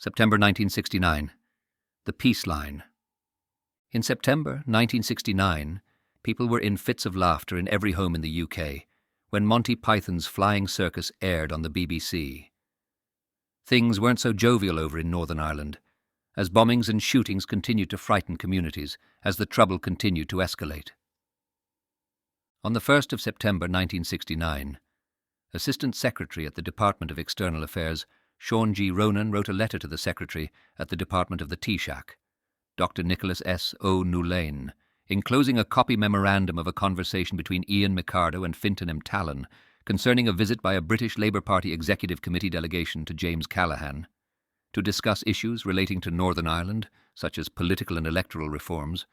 September 1969. The Peace Line. In September 1969, people were in fits of laughter in every home in the UK when Monty Python's Flying Circus aired on the BBC. Things weren't so jovial over in Northern Ireland, as bombings and shootings continued to frighten communities as the trouble continued to escalate. On the 1st of September 1969, Assistant Secretary at the Department of External Affairs Sean G. Ronan wrote a letter to the Secretary at the Department of the Taoiseach, Dr. Nicholas S. O'Nulane, enclosing a copy memorandum of a conversation between Ian McCardo and Fintan M. Tallon concerning a visit by a British Labour Party Executive Committee delegation to James Callaghan to discuss issues relating to Northern Ireland, such as political and electoral reforms.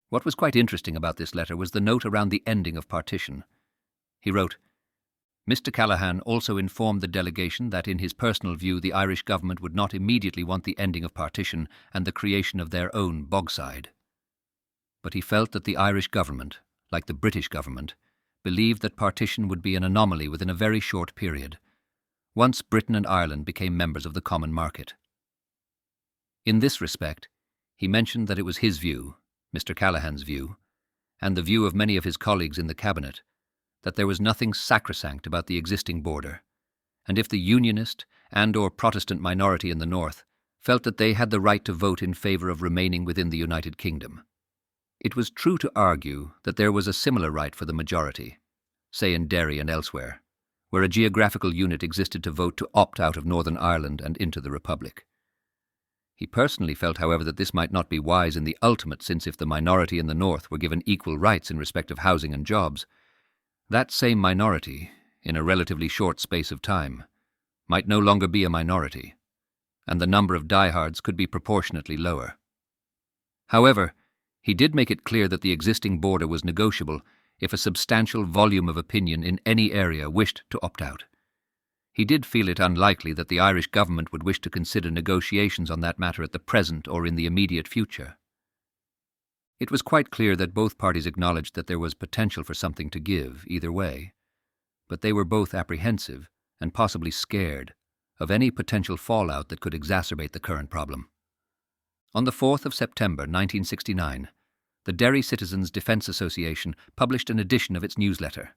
What was quite interesting about this letter was the note around the ending of partition. He wrote, Mr. Callaghan also informed the delegation that in his personal view the Irish government would not immediately want the ending of partition and the creation of their own Bogside. But he felt that the Irish government, like the British government, believed that partition would be an anomaly within a very short period, once Britain and Ireland became members of the common market. In this respect, he mentioned that it was his view, Mr. Callaghan's view, and the view of many of his colleagues in the cabinet, that there was nothing sacrosanct about the existing border, and if the Unionist and/or Protestant minority in the north felt that they had the right to vote in favour of remaining within the United Kingdom, it was true to argue that there was a similar right for the majority, say in Derry and elsewhere, where a geographical unit existed to vote to opt out of Northern Ireland and into the Republic. He personally felt, however, that this might not be wise in the ultimate, since if the minority in the north were given equal rights in respect of housing and jobs, that same minority, in a relatively short space of time, might no longer be a minority, and the number of diehards could be proportionately lower. However, he did make it clear that the existing border was negotiable if a substantial volume of opinion in any area wished to opt out. He did feel it unlikely that the Irish government would wish to consider negotiations on that matter at the present or in the immediate future. It was quite clear that both parties acknowledged that there was potential for something to give, either way, but they were both apprehensive and possibly scared of any potential fallout that could exacerbate the current problem. On the 4th of September 1969, the Derry Citizens Defence Association published an edition of its newsletter.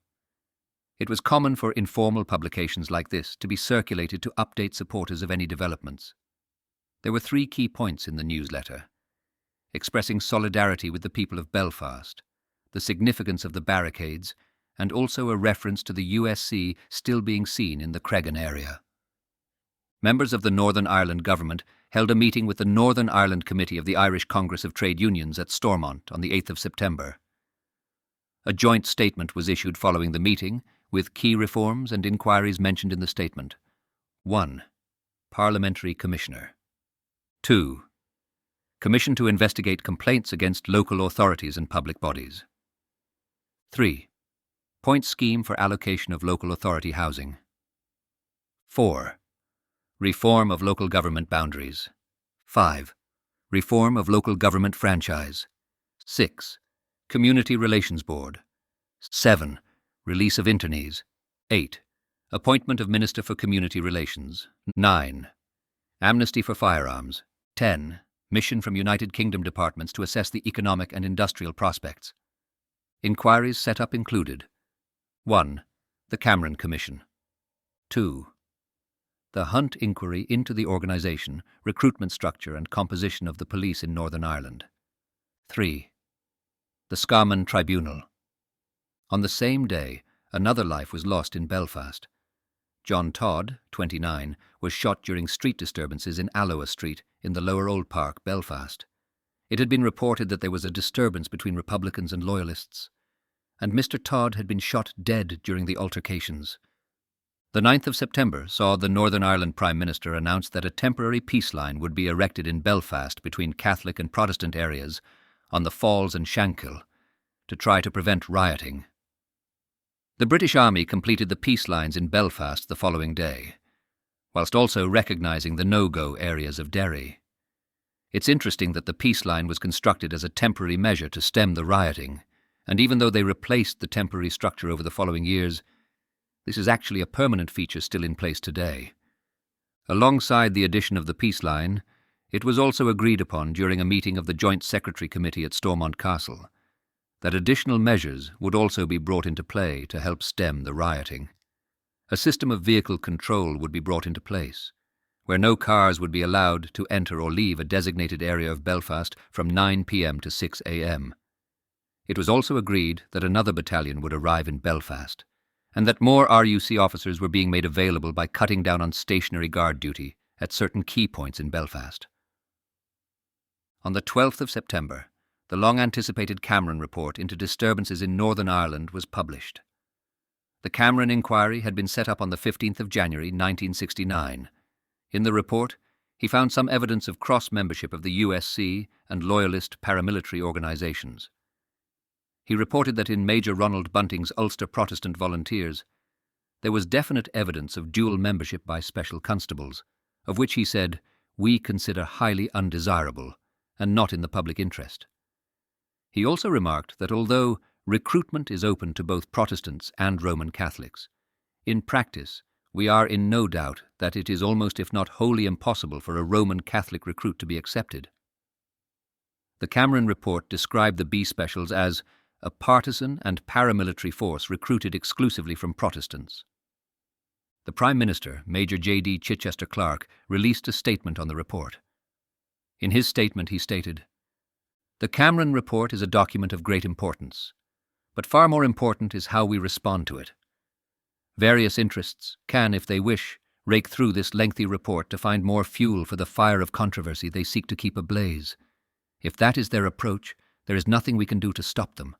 It was common for informal publications like this to be circulated to update supporters of any developments. There were 3 key points in the newsletter: expressing solidarity with the people of Belfast, the significance of the barricades, and also a reference to the USC still being seen in the Cregan area. Members of the Northern Ireland government held a meeting with the Northern Ireland Committee of the Irish Congress of Trade Unions at Stormont on the 8th of September. A joint statement was issued following the meeting, with key reforms and inquiries mentioned in the statement. 1. Parliamentary Commissioner. 2. Commission to investigate complaints against local authorities and public bodies. 3. Point scheme for allocation of local authority housing. 4. Reform of local government boundaries. 5. Reform of local government franchise. 6. Community Relations Board. 7. Release of internees. 8. Appointment of Minister for Community Relations. 9. Amnesty for firearms. 10. Mission from United Kingdom departments to assess the economic and industrial prospects. Inquiries set up included: 1. The Cameron Commission. 2. The Hunt Inquiry into the organisation, recruitment structure and composition of the police in Northern Ireland. 3. The Scarman Tribunal. On the same day, another life was lost in Belfast. John Todd, 29, was shot during street disturbances in Alloa Street in the Lower Old Park, Belfast. It had been reported that there was a disturbance between Republicans and Loyalists, and Mr. Todd had been shot dead during the altercations. The 9th of September saw the Northern Ireland Prime Minister announce that a temporary peace line would be erected in Belfast between Catholic and Protestant areas on the Falls and Shankill to try to prevent rioting. The British Army completed the peace lines in Belfast the following day, whilst also recognising the no-go areas of Derry. It's interesting that the peace line was constructed as a temporary measure to stem the rioting, and even though they replaced the temporary structure over the following years, this is actually a permanent feature still in place today. Alongside the addition of the peace line, it was also agreed upon during a meeting of the Joint Secretary Committee at Stormont Castle that additional measures would also be brought into play to help stem the rioting. A system of vehicle control would be brought into place, where no cars would be allowed to enter or leave a designated area of Belfast from 9 p.m. to 6 a.m. It was also agreed that another battalion would arrive in Belfast, and that more RUC officers were being made available by cutting down on stationary guard duty at certain key points in Belfast. On the 12th of September, the long-anticipated Cameron report into disturbances in Northern Ireland was published. The Cameron inquiry had been set up on the 15th of January 1969. In the report, he found some evidence of cross-membership of the USC and loyalist paramilitary organisations. He reported that in Major Ronald Bunting's Ulster Protestant Volunteers, there was definite evidence of dual membership by special constables, of which he said, "We consider highly undesirable and not in the public interest." He also remarked that although recruitment is open to both Protestants and Roman Catholics, in practice we are in no doubt that it is almost if not wholly impossible for a Roman Catholic recruit to be accepted. The Cameron report described the B Specials as a partisan and paramilitary force recruited exclusively from Protestants. The Prime Minister, Major J.D. Chichester Clark, released a statement on the report. In his statement he stated, "The Cameron report is a document of great importance, but far more important is how we respond to it. Various interests can, if they wish, rake through this lengthy report to find more fuel for the fire of controversy they seek to keep ablaze. If that is their approach, there is nothing we can do to stop them.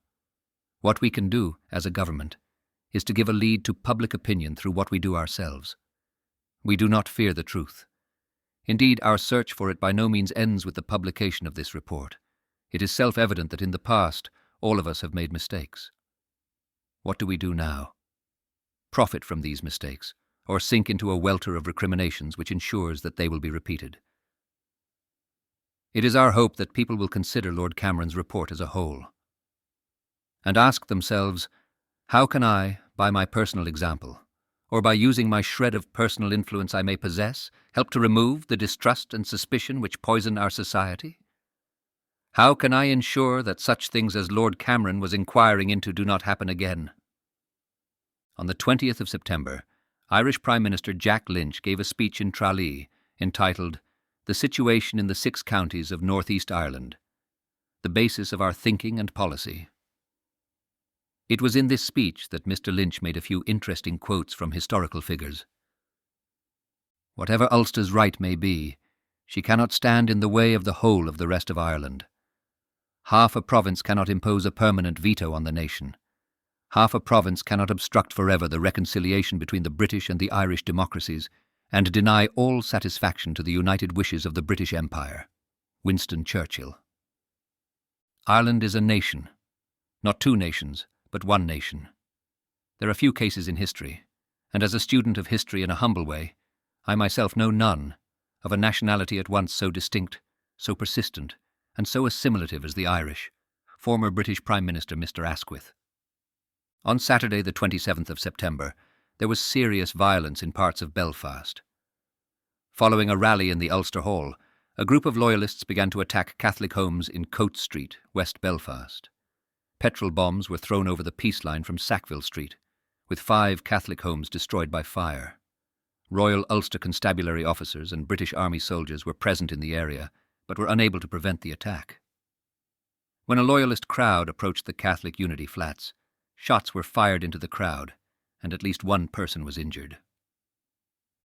What we can do, as a government, is to give a lead to public opinion through what we do ourselves. We do not fear the truth. Indeed, our search for it by no means ends with the publication of this report. It is self-evident that in the past, all of us have made mistakes. What do we do now? Profit from these mistakes, or sink into a welter of recriminations which ensures that they will be repeated? It is our hope that people will consider Lord Cameron's report as a whole, and ask themselves, how can I, by my personal example, or by using my shred of personal influence I may possess, help to remove the distrust and suspicion which poison our society? How can I ensure that such things as Lord Cameron was inquiring into do not happen again? On the 20th of September, Irish Prime Minister Jack Lynch gave a speech in Tralee entitled "The Situation in the 6 Counties of North East Ireland, the Basis of Our Thinking and Policy." It was in this speech that Mr. Lynch made a few interesting quotes from historical figures. "Whatever Ulster's right may be, she cannot stand in the way of the whole of the rest of Ireland. Half a province cannot impose a permanent veto on the nation. Half a province cannot obstruct forever the reconciliation between the British and the Irish democracies and deny all satisfaction to the united wishes of the British Empire." Winston Churchill. Ireland is a nation, not 2 nations, but 1 nation. There are few cases in history, and as a student of history in a humble way, I myself know none, of a nationality at once so distinct, so persistent, and so assimilative as the Irish. Former British Prime Minister Mr. Asquith. On Saturday, the 27th of September, there was serious violence in parts of Belfast. Following a rally in the Ulster Hall, a group of loyalists began to attack Catholic homes in Coate Street, West Belfast. Petrol bombs were thrown over the peace line from Sackville Street, with 5 Catholic homes destroyed by fire. Royal Ulster Constabulary officers and British Army soldiers were present in the area, but were unable to prevent the attack. When a loyalist crowd approached the Catholic Unity Flats, shots were fired into the crowd, and at least 1 person was injured.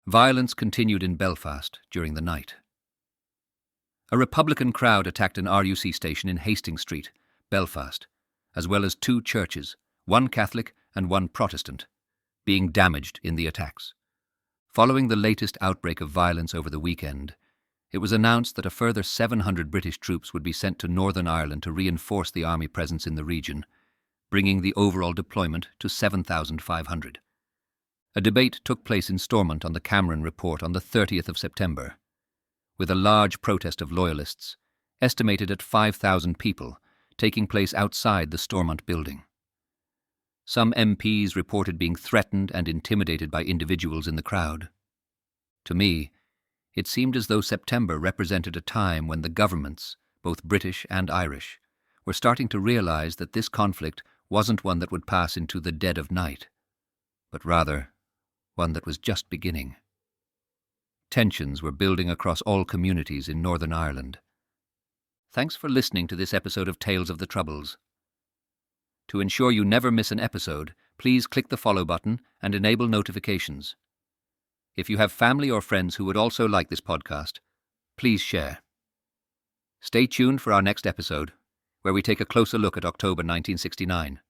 Violence continued in Belfast during the night. A Republican crowd attacked an RUC station in Hastings Street, Belfast, as well as 2 churches, 1 Catholic and 1 Protestant, being damaged in the attacks. Following the latest outbreak of violence over the weekend, it was announced that a further 700 British troops would be sent to Northern Ireland to reinforce the army presence in the region, bringing the overall deployment to 7,500. A debate took place in Stormont on the Cameron report on the 30th of September, with a large protest of loyalists, estimated at 5,000 people, taking place outside the Stormont building. Some MPs reported being threatened and intimidated by individuals in the crowd. To me, It seemed as though September represented a time when the governments, both British and Irish, were starting to realize that this conflict wasn't one that would pass into the dead of night, but rather one that was just beginning. Tensions were building across all communities in Northern Ireland. Thanks for listening to this episode of Tales of the Troubles. To ensure you never miss an episode, please click the follow button and enable notifications. If you have family or friends who would also like this podcast, please share. Stay tuned for our next episode, where we take a closer look at October 1969.